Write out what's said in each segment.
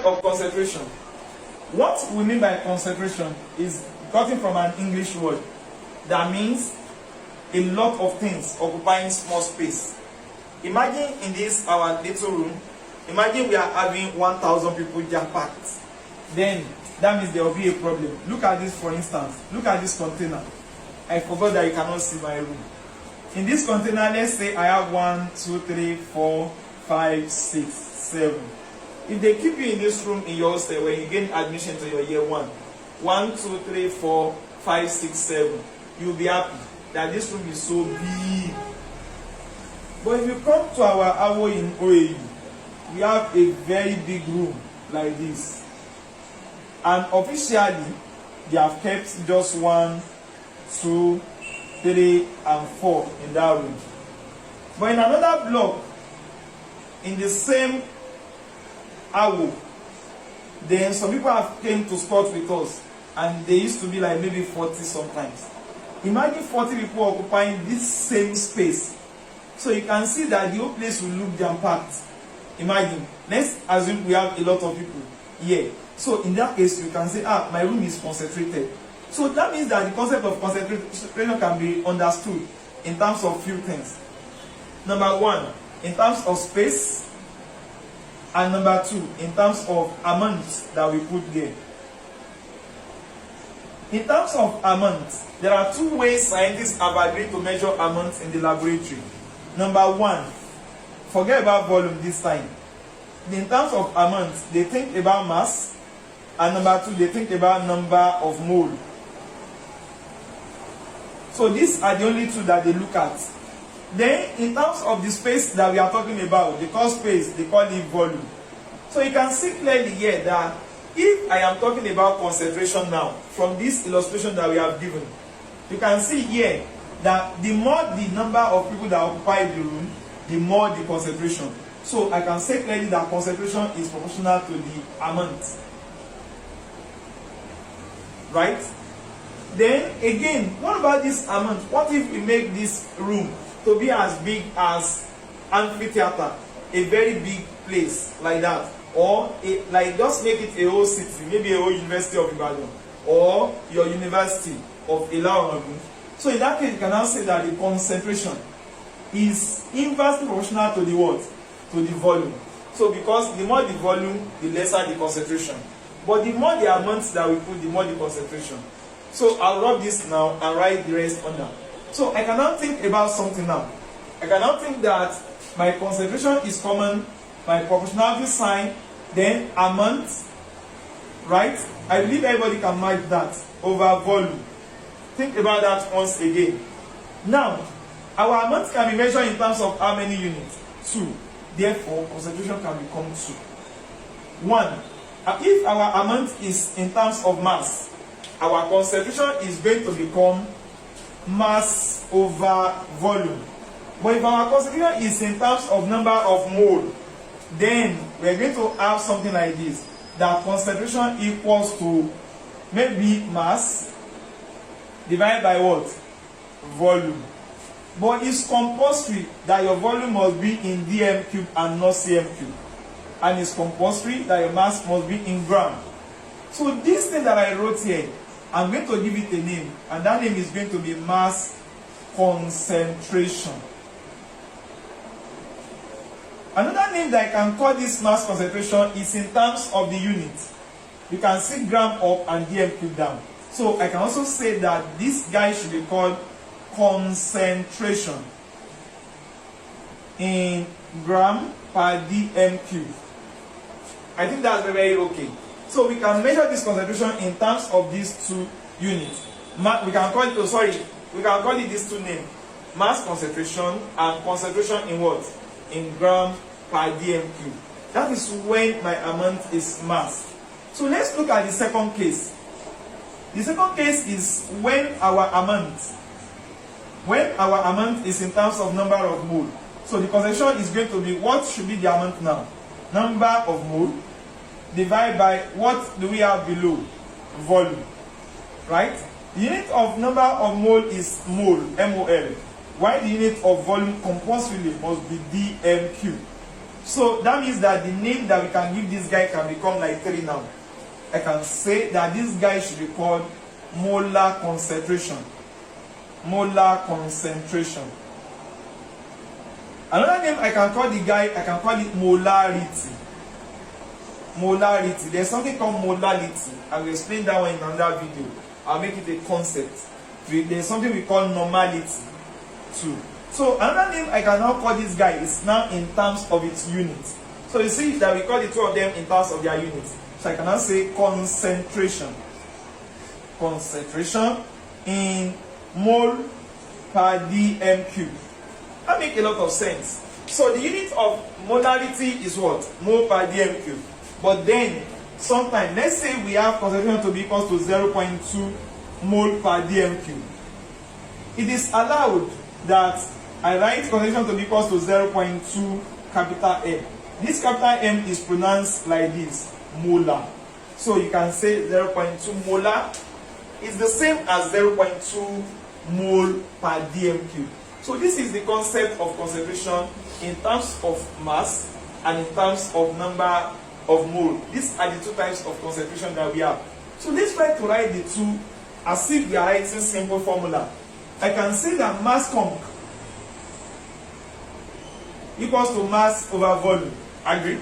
Of concentration. What we mean by concentration is gotten from an English word that means a lot of things occupying small space. Imagine in this our little room, imagine we are having 1,000 people jam-packed. Then that means there will be a problem. Look at this, for instance. Look at this container. I forgot that you cannot see my room. In this container, let's say I have 1, 2, 3, 4, 5, 6, 7. If they keep you in this room in your hostel when you gain admission to your year 1, 1, 2, 3, 4, 5, 6, 7, you'll be happy that this room is so big. But if you come to our AWO in OAU, we have a very big room like this. And officially, they have kept just 1, 2, 3, and 4 in that room. But in another block, in the same AWO, then some people have came to sport with us, and they used to be like maybe 40 sometimes. Imagine 40 people occupying this same space. So you can see that the whole place will look jam-packed. Imagine, let's assume we have a lot of people here. So in that case, you can say, my room is concentrated. So that means that the concept of concentration can be understood in terms of few things. Number 1, in terms of space. And number 2, in terms of amount that we put there. In terms of amount, there are 2 ways scientists have agreed to measure amounts in the laboratory. Number 1, forget about volume this time. In terms of amount, they think about mass. And number 2, they think about number of mole. So these are the only 2 that they look at. Then, in terms of the space that we are talking about, they call space, they call it volume. So you can see clearly here that if I am talking about concentration now, from this illustration that we have given, you can see here that the more the number of people that occupy the room, the more the concentration. So I can say clearly that concentration is proportional to the amount. Right? Then again, what about this amount? What if we make this room to be as big as amphitheater, a very big place like that, or like just make it a whole city, maybe a whole University of Ibadan, or your University of Ilorin. So in that case, you can now say that the concentration is inversely proportional to the what? To the volume. So because the more the volume, the lesser the concentration. But the more the amount that we put, the more the concentration. So I'll rub this now and write the rest under. So I cannot think about something now. I cannot think that my concentration is common, my proportionality sign, then amount, right? I believe everybody can match that over volume. Think about that once again. Now, our amount can be measured in terms of how many units? 2. Therefore, concentration can become 2. 1. If our amount is in terms of mass, our concentration is going to become mass over volume. But if our concentration is in terms of number of mole, then we are going to have something like this, that concentration equals to maybe mass divided by what? Volume. But it's compulsory that your volume must be in dm cube and not cm cube. And it's compulsory that your mass must be in gram. So this thing that I wrote here, I'm going to give it a name, and that name is going to be mass concentration. Another name that I can call this mass concentration is in terms of the unit. You can see gram up and dm cube down. So I can also say that this guy should be called concentration in gram per dm cube. I think that's very okay. So we can measure this concentration in terms of these 2 units. We can call it, we can call it these 2 names. Mass concentration and concentration in what? In gram per dm cube. That is when my amount is mass. So let's look at the second case. The second case is when our amount is in terms of number of mole. So the concentration is going to be, what should be the amount now? Number of mole divided by, what do we have below? Volume. Right? The unit of number of mole is mole, MOL. While the unit of volume compulsorily must be dm cube. So that means that the name that we can give this guy can become like 3 now. I can say that this guy should be called molar concentration. Molar concentration. Another name I can call the guy, I can call it molarity. Molarity. There's something called molality. I will explain that one in another video. I'll make it a concept. There's something we call normality too. So another name I can now call this guy is now in terms of its unit. So you see that we call the two of them in terms of their units. So I can now say concentration. Concentration in mole per dm cube. That makes a lot of sense. So the unit of molarity is what? Mole per dm cube. But then, sometimes, let's say we have concentration to be equal to 0.2 mole per dm cube. It is allowed that I write concentration to be equal to 0.2 capital M. This capital M is pronounced like this, molar. So you can say 0.2 molar is the same as 0.2 mole per dm cube. So this is the concept of concentration in terms of mass and in terms of number of mole. These are the two types of concentration that we have. So let's try to write the two as if we are writing simple formula. I can say that mass conc equals to mass over volume. Agree?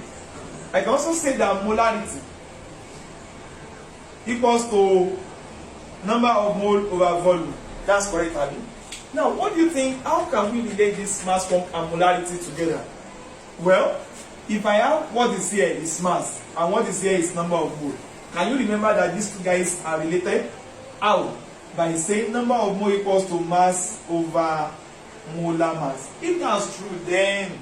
I can also say that molarity equals to number of mole over volume. That's correct, Abby. Now, what do you think? How can we relate this mass conc and molarity together? Well, if I have what is here is mass and what is here is number of mole, can you remember that these two guys are related? How? By saying number of mole equals to mass over molar mass. If that's true, then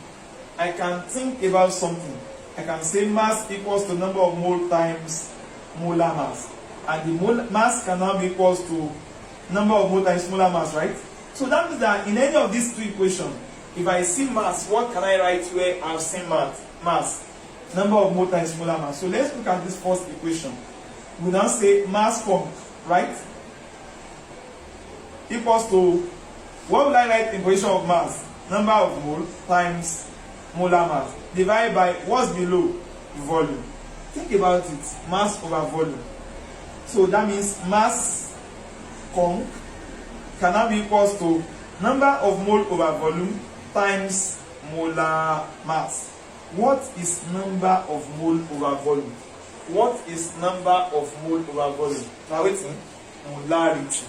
I can think about something. I can say mass equals to number of mole times molar mass. And the mass can now be equals to number of mole times molar mass, right? So that means that in any of these two equations, if I see mass, what can I write where I've seen mass? Number of mole times molar mass. So let's look at this first equation. We now say mass conc, right? Equals to, what will I write in position of mass? Number of mole times molar mass. Divided by what's below? Volume. Think about it. Mass over volume. So that means mass conc can now be equals to number of mole over volume times molar mass. What is number of mole over volume? What is number of mole over volume? Now wait, molarity.